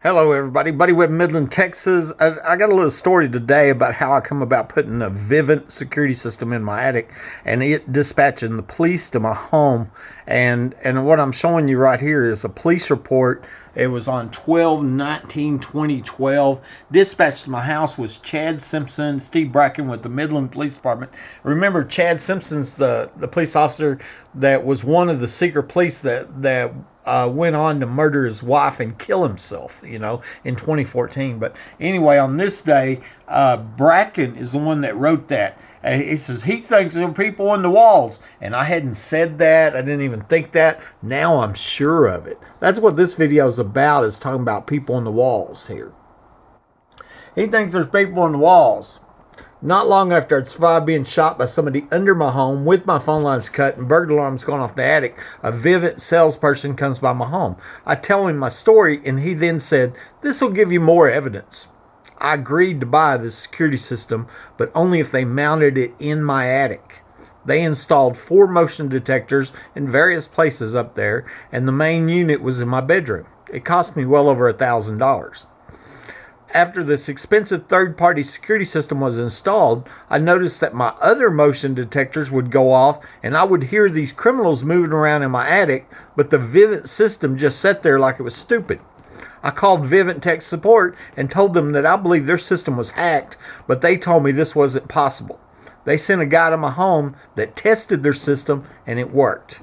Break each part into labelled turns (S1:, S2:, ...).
S1: Hello, everybody. Buddy Webb, Midland, Texas. I got a little story today about how I come about putting a Vivint security system in my attic and it dispatching the police to my home. And what I'm showing you right here is a police report. It was on 12/19/2012. Dispatched to my house was Chad Simpson, Steve Bracken with the Midland Police Department. Remember, Chad Simpson's the police officer that was one of the secret police that went on to murder his wife and kill himself, in 2014. But anyway, on this day, Bracken is the one that wrote that. He says he thinks there are people on the walls, and I hadn't said that. I didn't even think that. Now I'm sure of it. That's what this video is about, is talking about people on the walls here. He thinks there's people on the walls. Not long after I'd survived being shot by somebody under my home with my phone lines cut and burglar alarms going off the attic, a Vivint salesperson comes by my home. I tell him my story, and he then said, "This will give you more evidence." I agreed to buy this security system, but only if they mounted it in my attic. They installed 4 motion detectors in various places up there, and the main unit was in my bedroom. It cost me well over $1,000. After this expensive third-party security system was installed, I noticed that my other motion detectors would go off and I would hear these criminals moving around in my attic, but the Vivint system just sat there like it was stupid. I called Vivint Tech Support and told them that I believe their system was hacked, but they told me this wasn't possible. They sent a guy to my home that tested their system and it worked.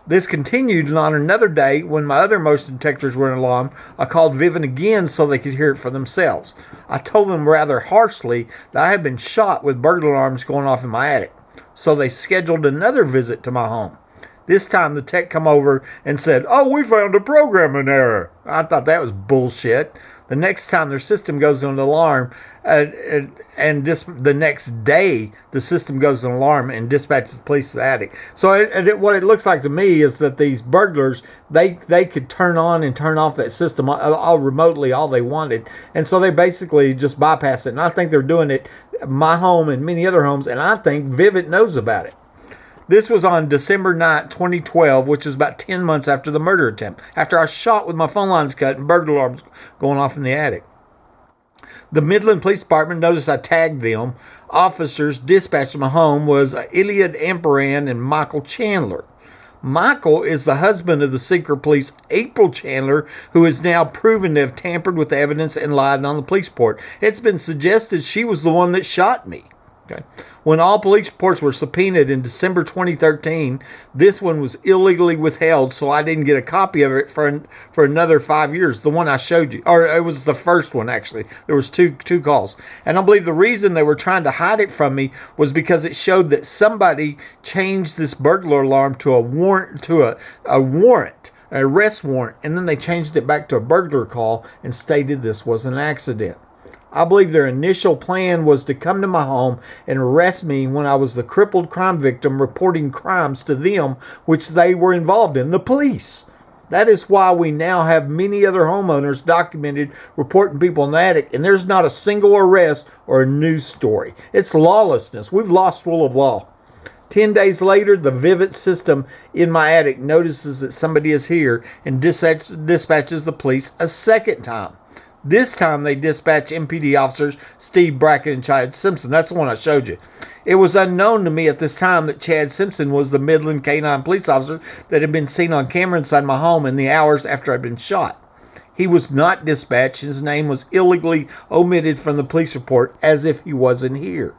S1: This continued, and on another day, when my other motion detectors were in alarm, I called Vivint again so they could hear it for themselves. I told them rather harshly that I had been shot with burglar alarms going off in my attic, so they scheduled another visit to my home. This time the tech come over and said, "Oh, we found a programming error." I thought that was bullshit. The next time their system goes on alarm, the next day the system goes on alarm and dispatches the police to the attic. So what it looks like to me is that these burglars, they could turn on and turn off that system all remotely all they wanted, and so they basically just bypass it. And I think they're doing it at my home and many other homes, and I think Vivint knows about it. This was on December 9th, 2012, which is about 10 months after the murder attempt, after I was shot with my phone lines cut and burglar alarms going off in the attic. The Midland Police Department noticed I tagged them. Officers dispatched to my home was Iliad Amperan and Michael Chandler. Michael is the husband of the secret police April Chandler, who is now proven to have tampered with evidence and lied on the police report. It's been suggested she was the one that shot me. Okay. When all police reports were subpoenaed in December 2013, this one was illegally withheld, so I didn't get a copy of it for another 5 years. The one I showed you, or it was the first one actually. There was two calls, and I believe the reason they were trying to hide it from me was because it showed that somebody changed this burglar alarm to a warrant, an arrest warrant, and then they changed it back to a burglar call and stated this was an accident. I believe their initial plan was to come to my home and arrest me when I was the crippled crime victim reporting crimes to them which they were involved in, the police. That is why we now have many other homeowners documented reporting people in the attic, and there's not a single arrest or a news story. It's lawlessness. We've lost rule of law. 10 days later, the Vivint system in my attic notices that somebody is here and dispatches the police a second time. This time they dispatched MPD officers Steve Bracken and Chad Simpson. That's the one I showed you. It was unknown to me at this time that Chad Simpson was the Midland K-9 police officer that had been seen on camera inside my home in the hours after I'd been shot. He was not dispatched. His name was illegally omitted from the police report as if he wasn't here.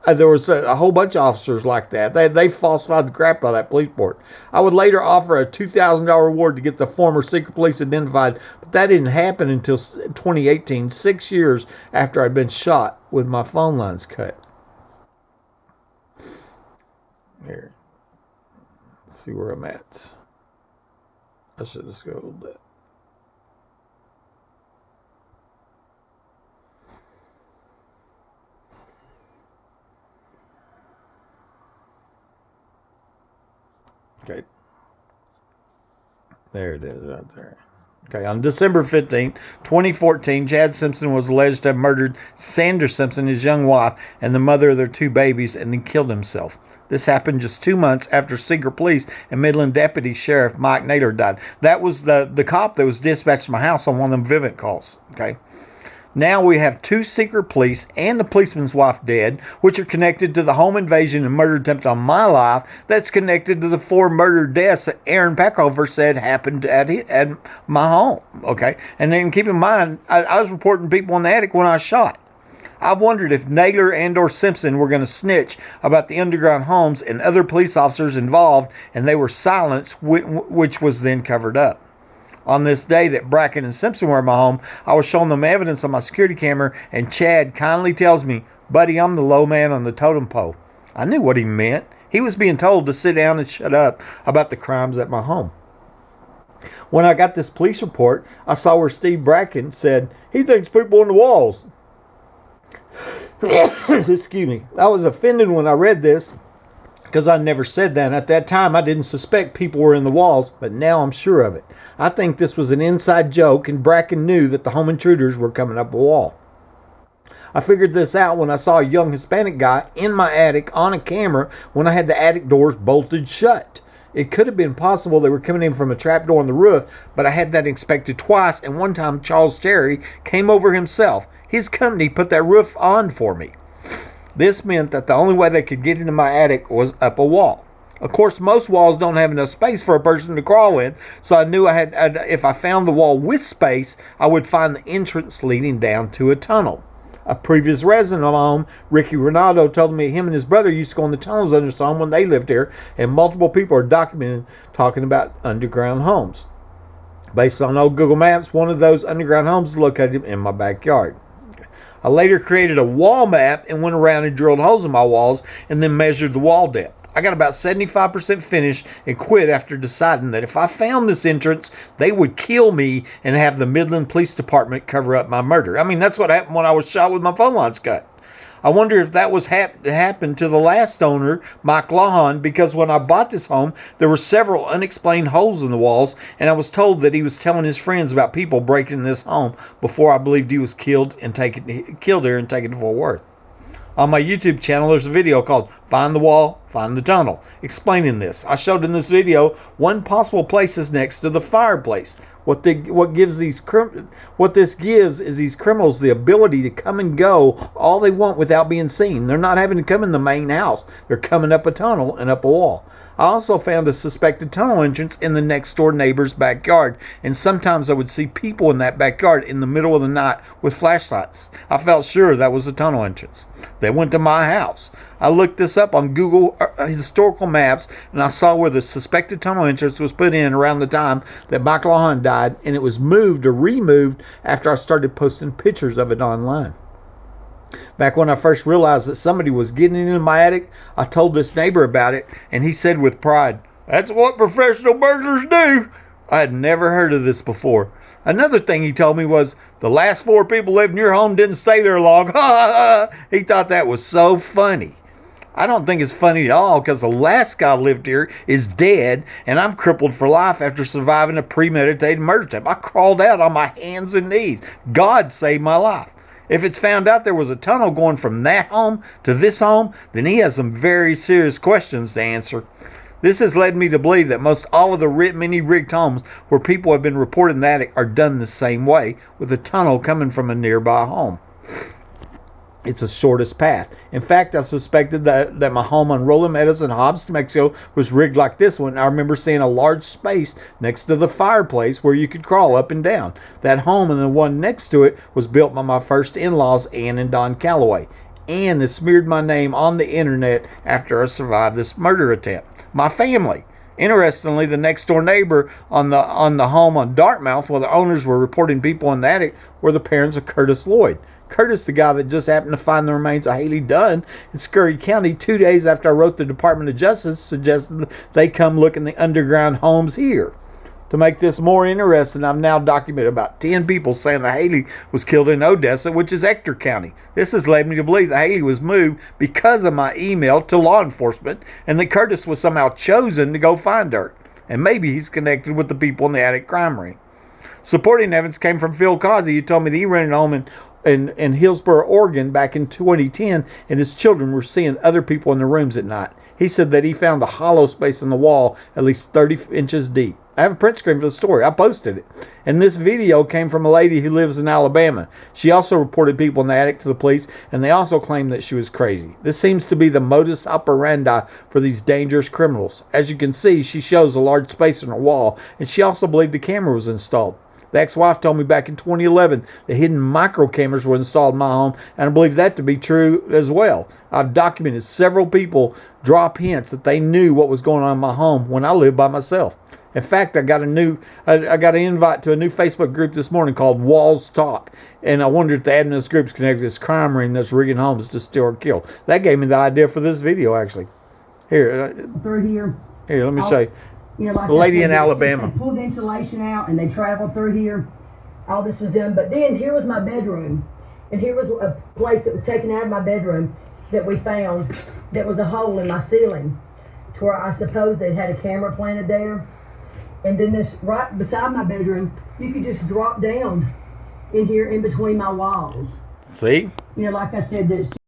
S1: There was a whole bunch of officers like that. They falsified the crap out of that police report. I would later offer a $2,000 reward to get the former secret police identified, but that didn't happen until 2018, 6 years after I'd been shot with my phone lines cut. Here, let's see where I'm at. I should just go a little bit. Okay. There it is right there. Okay, on December 15th, 2014, Chad Simpson was alleged to have murdered Sandra Simpson, his young wife, and the mother of their two babies, and then killed himself. This happened just 2 months after Secret Police and Midland Deputy Sheriff Mike Naylor died. That was the cop that was dispatched to my house on one of them Vivint calls. Okay. Now we have 2 secret police and the policeman's wife dead, which are connected to the home invasion and murder attempt on my life. That's connected to the 4 murder deaths that Aaron Peckover said happened at my home. Okay, and then keep in mind, I was reporting people in the attic when I was shot. I wondered if Naylor and or Simpson were going to snitch about the underground homes and other police officers involved, and they were silenced, which was then covered up. On this day that Bracken and Simpson were in my home, I was showing them evidence on my security camera, and Chad kindly tells me, "Buddy, I'm the low man on the totem pole." I knew what he meant. He was being told to sit down and shut up about the crimes at my home. When I got this police report, I saw where Steve Bracken said, "He thinks people on the walls." Excuse me. I was offended when I read this, because I never said that. At that time, I didn't suspect people were in the walls, but now I'm sure of it. I think this was an inside joke, and Bracken knew that the home intruders were coming up a wall. I figured this out when I saw a young Hispanic guy in my attic on a camera when I had the attic doors bolted shut. It could have been possible they were coming in from a trap door on the roof, but I had that inspected twice, and one time Charles Cherry came over himself. His company put that roof on for me. This meant that the only way they could get into my attic was up a wall. Of course, most walls don't have enough space for a person to crawl in, so I knew if I found the wall with space, I would find the entrance leading down to a tunnel. A previous resident of my home, Ricky Ronaldo, told me him and his brother used to go in the tunnels under his home when they lived here, and multiple people are documented talking about underground homes. Based on old Google Maps, one of those underground homes is located in my backyard. I later created a wall map and went around and drilled holes in my walls and then measured the wall depth. I got about 75% finished and quit after deciding that if I found this entrance, they would kill me and have the Midland Police Department cover up my murder. I mean, that's what happened when I was shot with my phone lines cut. I wonder if that was happened to the last owner, Mike Lawhon, because when I bought this home, there were several unexplained holes in the walls, and I was told that he was telling his friends about people breaking this home before I believed he was killed here and taken to Fort Worth. On my YouTube channel, there's a video called Find the Wall, Find the Tunnel, explaining this. I showed in this video one possible place is next to the fireplace. What this gives is these criminals the ability to come and go all they want without being seen. They're not having to come in the main house. They're coming up a tunnel and up a wall. I also found a suspected tunnel entrance in the next door neighbor's backyard, and sometimes I would see people in that backyard in the middle of the night with flashlights. I felt sure that was a tunnel entrance. They went to my house. I looked this up on Google historical maps, and I saw where the suspected tunnel entrance was put in around the time that Mike Lawhon died, and it was moved or removed after I started posting pictures of it online. Back when I first realized that somebody was getting into my attic, I told this neighbor about it, and he said with pride, "That's what professional burglars do." I had never heard of this before. Another thing he told me was, "The last 4 people lived in your home didn't stay there long." He thought that was so funny. I don't think it's funny at all, because the last guy lived here is dead, and I'm crippled for life after surviving a premeditated murder attempt. I crawled out on my hands and knees. God saved my life. If it's found out there was a tunnel going from that home to this home, then he has some very serious questions to answer. This has led me to believe that most all of the many rigged homes where people have been reported in the attic are done the same way, with a tunnel coming from a nearby home. It's the shortest path. In fact, I suspected that my home on Roland Meadows in Hobbs, New Mexico was rigged like this one. I remember seeing a large space next to the fireplace where you could crawl up and down. That home and the one next to it was built by my first in-laws, Ann and Don Calloway. Ann has smeared my name on the internet after I survived this murder attempt. My family. Interestingly, the next door neighbor on the home on Dartmouth, where the owners were reporting people in the attic, were the parents of Curtis Lloyd. Curtis, the guy that just happened to find the remains of Haley Dunn in Scurry County 2 days after I wrote the Department of Justice, suggested they come look in the underground homes here. To make this more interesting, I've now documented about 10 people saying that Haley was killed in Odessa, which is Ector County. This has led me to believe that Haley was moved because of my email to law enforcement, and that Curtis was somehow chosen to go find her. And maybe he's connected with the people in the attic crime ring. Supporting evidence came from Phil Causey, who told me that he rented a home in Hillsboro, Oregon back in 2010, and his children were seeing other people in the rooms at night. He said that he found a hollow space in the wall at least 30 inches deep. I have a print screen for the story. I posted it. And this video came from a lady who lives in Alabama. She also reported people in the attic to the police, and they also claimed that she was crazy. This seems to be the modus operandi for these dangerous criminals. As you can see, she shows a large space in her wall, and she also believed the camera was installed. The ex-wife told me back in 2011 that hidden micro cameras were installed in my home, and I believe that to be true as well. I've documented several people drop hints that they knew what was going on in my home when I lived by myself. In fact, I got an invite to a new Facebook group this morning called Walls Talk, and I wondered if the admin of this group is connected to this crime ring that's rigging homes to steal or kill. That gave me the idea for this video, actually. Here,
S2: through here.
S1: Here, let me show you.
S2: You know, like
S1: the lady in
S2: they
S1: Alabama.
S2: They pulled the insulation out and they traveled through here. All this was done, but then here was my bedroom, and here was a place that was taken out of my bedroom that we found that was a hole in my ceiling, to where I suppose they had a camera planted there. And then this right beside my bedroom, you could just drop down in here in between my walls.
S1: See?
S2: You know, like I said, that it's